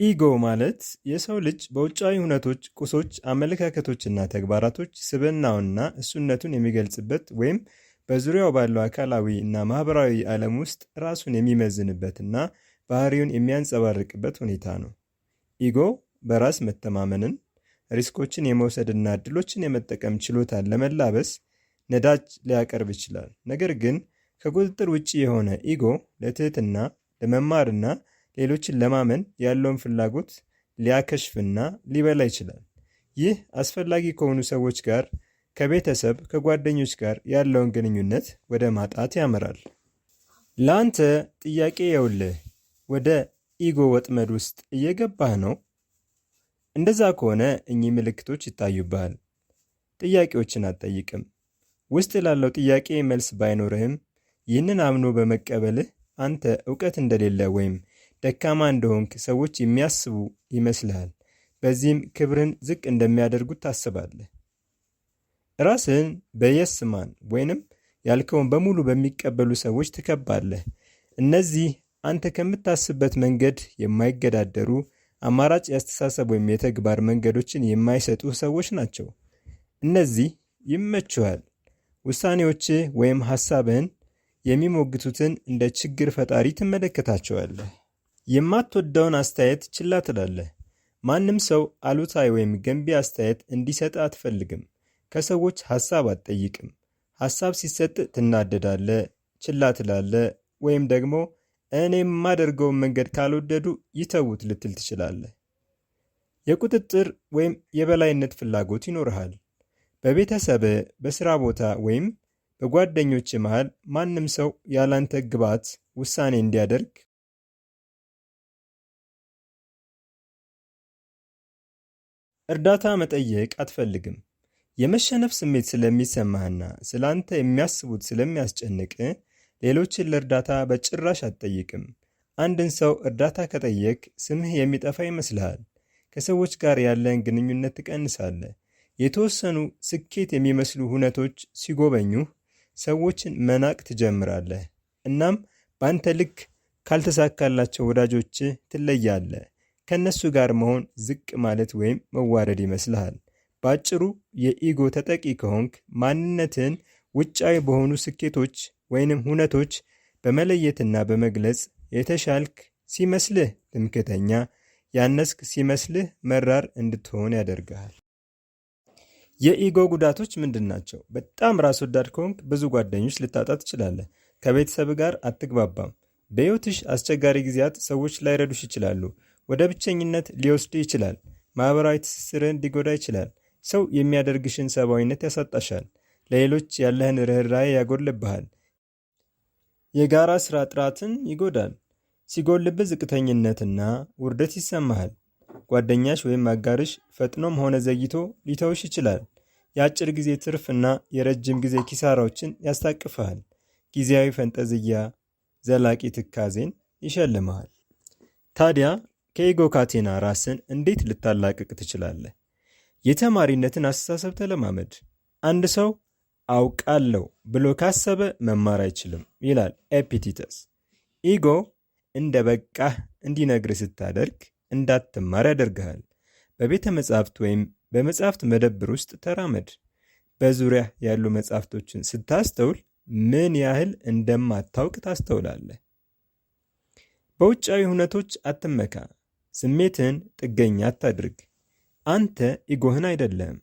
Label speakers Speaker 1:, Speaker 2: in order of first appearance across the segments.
Speaker 1: ኢጎ ማለት የሰው ልጅ በውጫዊ ሁነቶች፣ ቁሶች፣ አመለካከቶችና ተግባራቶች ስብዕናውንና እሱነቱን የሚገልጽበት ወይም በዙሪያው ባለው አካላዊ እና ማህበራዊ ዓለም ውስጥ ራሱን የሚመዝንበትና ባህሪውን የሚያንጸባርቅበት ሁኔታ ነው። ኢጎ በራስ መተማመንን፣ ሪስኮችን የመውሰድና እድሎችን የመጠቀም ችሎታን ለመላበስ ነዳጅ ሊያቀርብ ይችላል። ነገር ግን ከቁጥጥር ውጭ የሆነ ኢጎ ለትህትና፣ ለመማርና ሌሎችን ለማመን ያለውን ፍላጎት ሊያከሽፍና ሊበላ ይችላል። ይህ አስፈላጊ ከሆኑ ሰዎች ጋር፣ ከቤተሰብ፣ ከጓደኞች ጋር ያለውን ግንኙነት ወደ ማጣት ያመራል። ለአንተ ጥያቄ የውልህ ወደ ኢጎ ወጥመድ ውስጥ እየገባህ ነው? እንደዛ ከሆነ እኚህ ምልክቶች ይታዩብሃል። ጥያቄዎችን አትጠይቅም። ውስጥ ላለው ጥያቄ መልስ ባይኖርህም ይህንን አምኖ በመቀበልህ አንተ እውቀት እንደሌለ ወይም ደካማ እንደሆንክ ሰዎች የሚያስቡ ይመስልሃል። በዚህም ክብርን ዝቅ እንደሚያደርጉት ታስባለህ። ራስህን በየስ ማን ወይንም ያልከውን በሙሉ በሚቀበሉ ሰዎች ትከባለህ። እነዚህ አንተ ከምታስብበት መንገድ የማይገዳደሩ አማራጭ የአስተሳሰብ ወይም የተግባር መንገዶችን የማይሰጡ ሰዎች ናቸው። እነዚህ ይመቹሃል። ውሳኔዎችህ ወይም ሐሳብህን የሚሞግቱትን እንደ ችግር ፈጣሪ ትመለከታቸዋለህ። የማትወደውን አስተያየት ችላ ትላለህ። ማንም ሰው አሉታዊ ወይም ገንቢ አስተያየት እንዲሰጥ አትፈልግም። ከሰዎች ሐሳብ አትጠይቅም። ሐሳብ ሲሰጥ ትናደዳለህ፣ ችላ ትላለህ፣ ወይም ደግሞ እኔ የማደርገውን መንገድ ካልወደዱ ይተዉት ልትል ትችላለህ። የቁጥጥር ወይም የበላይነት ፍላጎት ይኖርሃል። በቤተሰብህ፣ በሥራ ቦታ ወይም በጓደኞች መሃል ማንም ሰው ያላንተ ግባት ውሳኔ እንዲያደርግ እርዳታ መጠየቅ አትፈልግም። የመሸነፍ ስሜት ስለሚሰማህና ስላንተ የሚያስቡት ስለሚያስጨንቅ ሌሎችን ለእርዳታ በጭራሽ አትጠይቅም። አንድን ሰው እርዳታ ከጠየቅ ስምህ የሚጠፋ ይመስልሃል። ከሰዎች ጋር ያለን ግንኙነት ትቀንሳለህ። የተወሰኑ ስኬት የሚመስሉ ሁነቶች ሲጎበኙህ ሰዎችን መናቅ ትጀምራለህ። እናም በአንተ ልክ ካልተሳካላቸው ወዳጆችህ ትለያለህ። ከነሱ ጋር መሆን ዝቅ ማለት ወይም መዋረድ ይመስልሃል። በአጭሩ የኢጎ ተጠቂ ከሆንክ ማንነትን ውጫዊ በሆኑ ስኬቶች ወይንም ሁነቶች በመለየትና በመግለጽ የተሻልክ ሲመስልህ ትምክህተኛ፣ ያነስክ ሲመስልህ መራር እንድትሆን ያደርግሃል። የኢጎ ጉዳቶች ምንድን ናቸው? በጣም ራስ ወዳድ ከሆንክ ብዙ ጓደኞች ልታጣ ትችላለህ። ከቤተሰብ ጋር አትግባባም። በሕይወትሽ አስቸጋሪ ጊዜያት ሰዎች ላይረዱሽ ይችላሉ። ወደ ብቸኝነት ሊወስድ ይችላል። ማህበራዊ ትስስርህን ሊጎዳ ይችላል። ሰው የሚያደርግሽን ሰብአዊነት ያሳጣሻል። ለሌሎች ያለህን ርኅራኄ ያጎልብሃል። የጋራ ሥራ ጥራትን ይጎዳል። ሲጎልብህ ዝቅተኝነትና ውርደት ይሰማሃል። ጓደኛሽ ወይም አጋርሽ ፈጥኖም ሆነ ዘግይቶ ሊተውሽ ይችላል። የአጭር ጊዜ ትርፍና የረጅም ጊዜ ኪሳራዎችን ያስታቅፍሃል። ጊዜያዊ ፈንጠዝያ ዘላቂ ትካዜን ይሸልምሃል። ታዲያ ከኢጎ ካቴና ራስን እንዴት ልታላቅቅ ትችላለህ? የተማሪነትን አስተሳሰብ ተለማመድ። አንድ ሰው አውቃለሁ ብሎ ካሰበ መማር አይችልም ይላል ኤፒክቴተስ። ኢጎ እንደ በቃህ እንዲነግር ስታደርግ እንዳትማር ያደርግሃል። በቤተ መጻሕፍት ወይም በመጻሕፍት መደብር ውስጥ ተራመድ። በዙሪያ ያሉ መጻሕፍቶችን ስታስተውል ምን ያህል እንደማታውቅ ታስተውላለህ። በውጫዊ ሁነቶች አትመካ። ስሜትህን ጥገኛ አታድርግ። አንተ ኢጎህን አይደለህም፣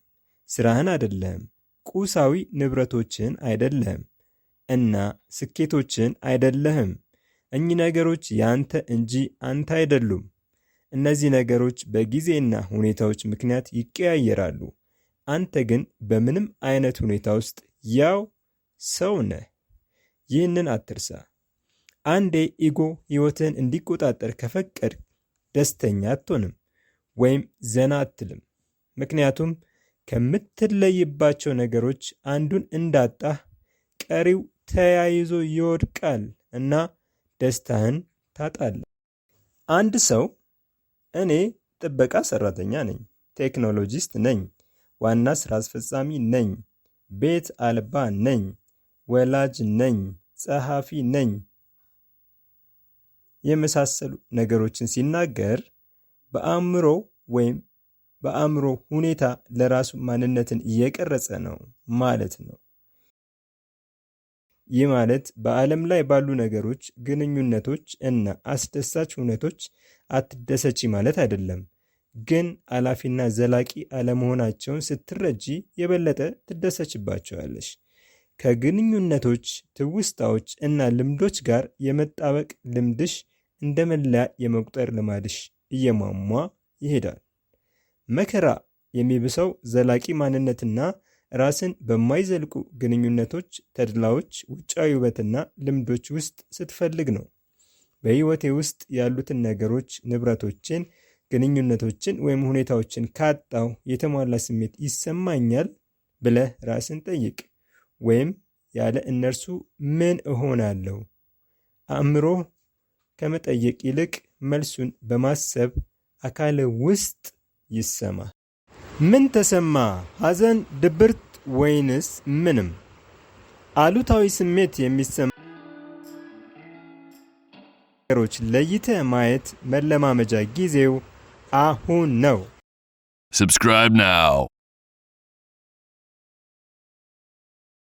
Speaker 1: ስራህን አይደለህም፣ ቁሳዊ ንብረቶችን አይደለህም እና ስኬቶችን አይደለህም። እኚህ ነገሮች ያንተ እንጂ አንተ አይደሉም። እነዚህ ነገሮች በጊዜና ሁኔታዎች ምክንያት ይቀያየራሉ። አንተ ግን በምንም አይነት ሁኔታ ውስጥ ያው ሰው ነህ። ይህንን አትርሳ። አንዴ ኢጎ ሕይወትህን እንዲቆጣጠር ከፈቀድክ ደስተኛ አትሆንም ወይም ዘና አትልም። ምክንያቱም ከምትለይባቸው ነገሮች አንዱን እንዳጣህ ቀሪው ተያይዞ ይወድቃል እና ደስታህን ታጣለህ። አንድ ሰው እኔ ጥበቃ ሰራተኛ ነኝ፣ ቴክኖሎጂስት ነኝ፣ ዋና ስራ አስፈጻሚ ነኝ፣ ቤት አልባ ነኝ፣ ወላጅ ነኝ፣ ጸሐፊ ነኝ የመሳሰሉ ነገሮችን ሲናገር በአእምሮ ወይም በአእምሮ ሁኔታ ለራሱ ማንነትን እየቀረጸ ነው ማለት ነው። ይህ ማለት በዓለም ላይ ባሉ ነገሮች፣ ግንኙነቶች እና አስደሳች ሁነቶች አትደሰቺ ማለት አይደለም። ግን አላፊና ዘላቂ አለመሆናቸውን ስትረጂ የበለጠ ትደሰችባቸዋለሽ። ከግንኙነቶች፣ ትውስታዎች እና ልምዶች ጋር የመጣበቅ ልምድሽ እንደ መለያ የመቁጠር ልማድሽ እየሟሟ ይሄዳል። መከራ የሚብሰው ዘላቂ ማንነትና ራስን በማይዘልቁ ግንኙነቶች፣ ተድላዎች፣ ውጫዊ ውበትና ልምዶች ውስጥ ስትፈልግ ነው። በሕይወቴ ውስጥ ያሉትን ነገሮች፣ ንብረቶችን፣ ግንኙነቶችን ወይም ሁኔታዎችን ካጣው የተሟላ ስሜት ይሰማኛል ብለህ ራስን ጠይቅ። ወይም ያለ እነርሱ ምን እሆናለሁ? አእምሮ ከመጠየቅ ይልቅ መልሱን በማሰብ አካል ውስጥ ይሰማ። ምን ተሰማ? ሐዘን፣ ድብርት ወይንስ ምንም? አሉታዊ ስሜት የሚሰማ ነገሮች ለይተህ ማየት መለማመጃ ጊዜው አሁን ነው።
Speaker 2: Subscribe now.